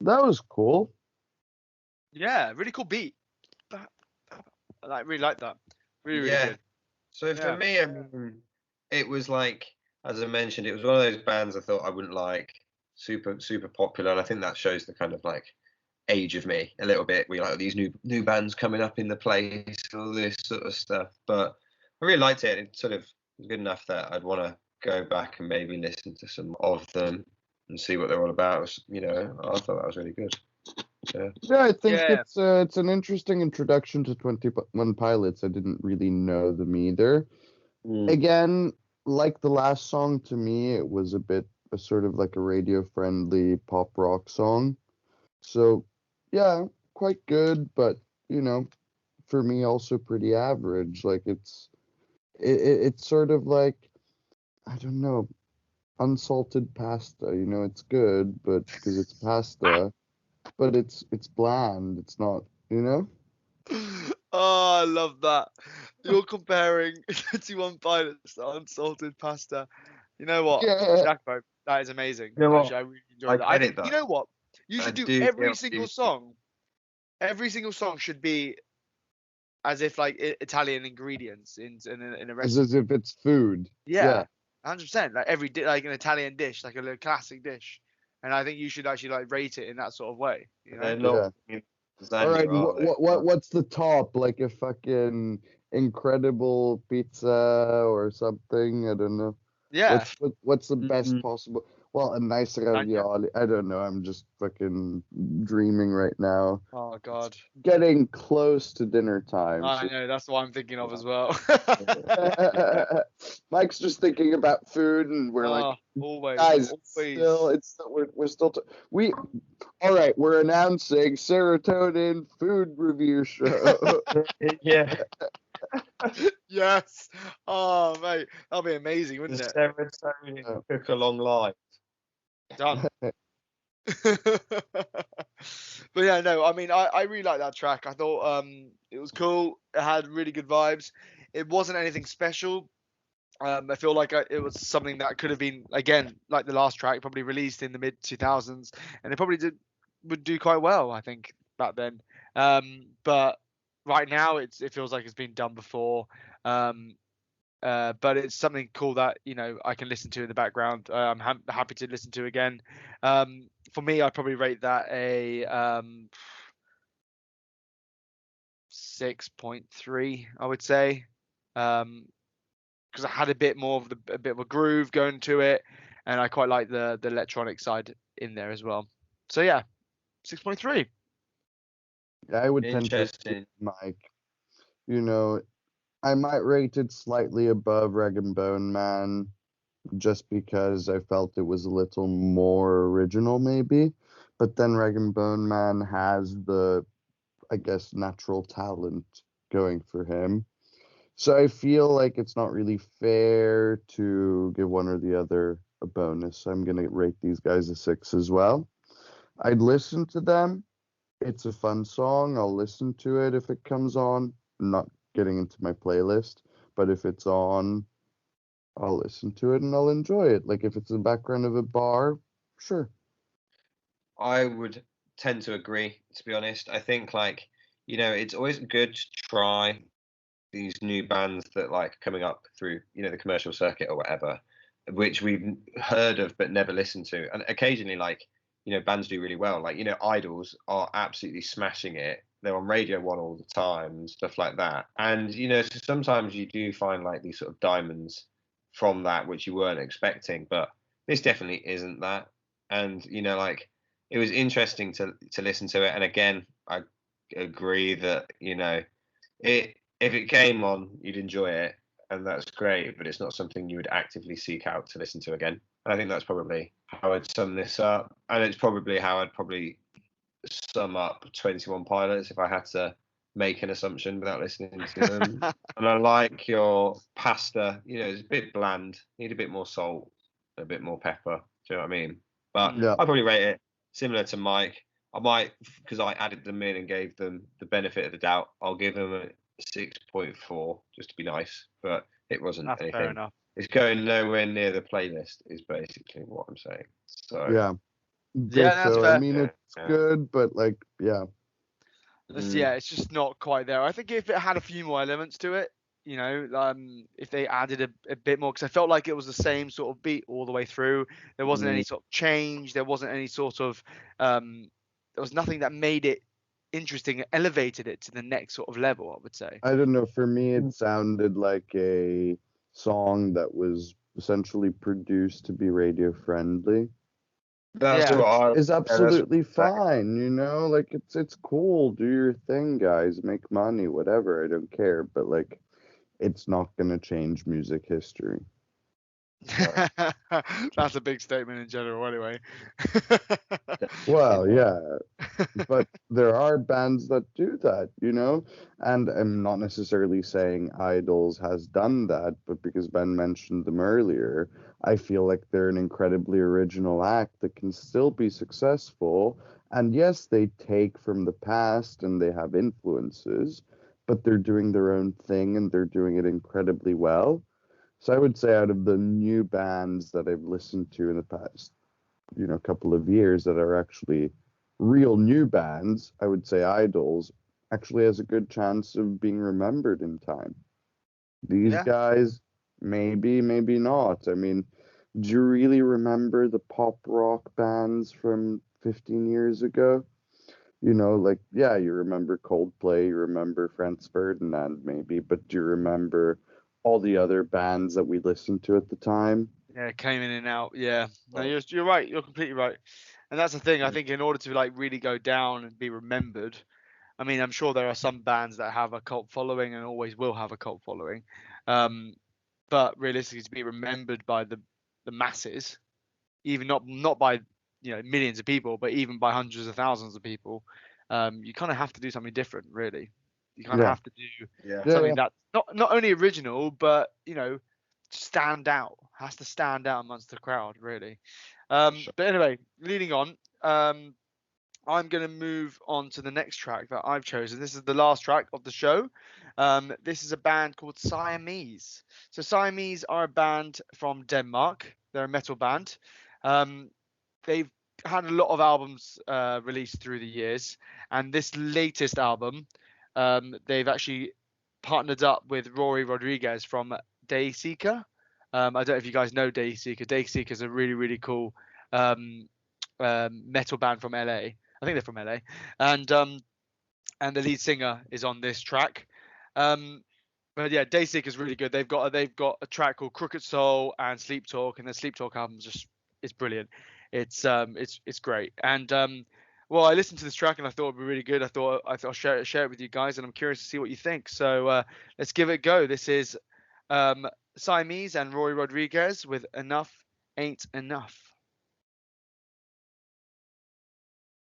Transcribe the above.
That was cool. Yeah, really cool beat. I really like that. Really, really good. So for me, I mean, it was like, as I mentioned, it was one of those bands I thought I wouldn't like, super popular, and I think that shows the kind of like age of me a little bit. We like these new bands coming up in the place, all this sort of stuff. But I really liked it. It sort of was good enough that I'd want to go back and maybe listen to some of them and see what they're all about. I thought that was really good. Yeah, I think it's an interesting introduction to 21 Pilots. I didn't really know them either. Again, like the last song, to me, it was a sort of like a radio-friendly pop rock song. So, yeah, quite good, but, for me, also pretty average. Like, it's sort of like, I don't know, unsalted pasta. It's good, but because it's pasta, but it's bland. It's not, Oh, I love that. You're comparing 21 Pilots to unsalted pasta. You know what, Jacopo? That is amazing. Actually, I really enjoy that. I think, you know what? You should do every single song. Every single song should be as if like Italian ingredients in a recipe. As if it's food. Yeah, 100%. Like like an Italian dish, like a little classic dish. And I think you should actually like rate it in that sort of way. All right. What's the top? Like a fucking incredible pizza or something? I don't know. Yeah. What's the best possible? Well, a nice ravioli. I don't know. I'm just fucking dreaming right now. Oh God. Getting close to dinner time. I know. That's what I'm thinking of as well. Mike's just thinking about food, and we're like, always, guys, always. we're still. All right. We're announcing Serotonin Food Review Show. Yeah. Yes. Oh, mate, that'll be amazing, wouldn't it? Serotonin cook a long life. Done. But yeah, no, I mean, I really like that track. I thought it was cool. It had really good vibes. It wasn't anything special. I feel like it was something that could have been, again, like the last track, probably released in the mid 2000s, and it probably would do quite well, I think, back then. But right now, it feels like it's been done before. But it's something cool that I can listen to in the background. I'm happy to listen to again. For me, I'd probably rate that a 6.3, I would say, because I had a bit of a groove going to it, and I quite like the electronic side in there as well. So yeah, 6.3. I would tend to, Mike. I might rate it slightly above Rag and Bone Man, just because I felt it was a little more original, maybe. But then Rag and Bone Man has the, I guess, natural talent going for him. So I feel like it's not really fair to give one or the other a bonus. So I'm going to rate these guys a 6 as well. I'd listen to them. It's a fun song. I'll listen to it if it comes on. Not getting into my playlist, but if it's on, I'll listen to it and I'll enjoy it. Like if it's the background of a bar, sure. I would tend to agree, to be honest. I think it's always good to try these new bands that like coming up through the commercial circuit or whatever, which we've heard of but never listened to. And occasionally bands do really well. Like Idols are absolutely smashing it. They're on Radio 1 all the time and stuff like that. And so sometimes you do find like these sort of diamonds from that which you weren't expecting, but this definitely isn't that. And it was interesting to listen to it. And again, I agree that if it came on, you'd enjoy it, and that's great, but it's not something you would actively seek out to listen to again. And I think that's probably how I'd sum this up, and it's probably how I'd probably sum up 21 Pilots if I had to make an assumption without listening to them. And I like your pasta, it's a bit bland, need a bit more salt, a bit more pepper. Do you know what I mean? But yeah. I'd probably rate it similar to Mike. I might, because I added them in and gave them the benefit of the doubt, I'll give them a 6.4 just to be nice, but it wasn't That's anything. fair enough. It's going nowhere near the playlist is basically what I'm saying. So yeah, that's fair. I mean, good, but like, yeah. It's just not quite there. I think if it had a few more elements to it, if they added a bit more, because I felt like it was the same sort of beat all the way through. There wasn't any sort of change. There wasn't any sort of, there was nothing that made it interesting, elevated it to the next sort of level, I would say. I don't know. For me, it sounded like a song that was essentially produced to be radio friendly. That's what is absolutely fine, like it's cool. Do your thing, guys. Make money, whatever. I don't care. But like, it's not gonna change music history. That's a big statement in general, anyway. Well, yeah, but there are bands that do that, and I'm not necessarily saying Idols has done that, but because Ben mentioned them earlier, I feel like they're an incredibly original act that can still be successful. And yes, they take from the past and they have influences, but they're doing their own thing and they're doing it incredibly well. So I would say out of the new bands that I've listened to in the past, couple of years that are actually real new bands, I would say Idols actually has a good chance of being remembered in time. These guys, maybe, maybe not. I mean, do you really remember the pop rock bands from 15 years ago? You remember Coldplay, you remember Franz Ferdinand, maybe, but do you remember all the other bands that we listened to at the time? Yeah, came in and out. Yeah, no, you're right. You're completely right. And that's the thing. I think in order to like really go down and be remembered, I mean, I'm sure there are some bands that have a cult following and always will have a cult following, but realistically, to be remembered by the masses, even not by millions of people, but even by hundreds of thousands of people, you kind of have to do something different, really. You kind of have to do something that's not only original, but stand out. Has to stand out amongst the crowd, really. But anyway, leading on, I'm going to move on to the next track that I've chosen. This is the last track of the show. This is a band called Siamese. So Siamese are a band from Denmark. They're a metal band. They've had a lot of albums released through the years, and this latest album, they've actually partnered up with Rory Rodriguez from Dayseeker. I don't know if you guys know Dayseeker. Dayseeker is a really, really cool metal band from LA. I think they're from LA, and the lead singer is on this track. But yeah, Dayseeker is really good. They've got a track called Crooked Soul and Sleep Talk, and the Sleep Talk album is brilliant. It's great. And well, I listened to this track and I thought it'd be really good. I thought I'll share it with you guys, and I'm curious to see what you think. So let's give it a go. This is Siamese and Rory Rodriguez with Enough Ain't Enough.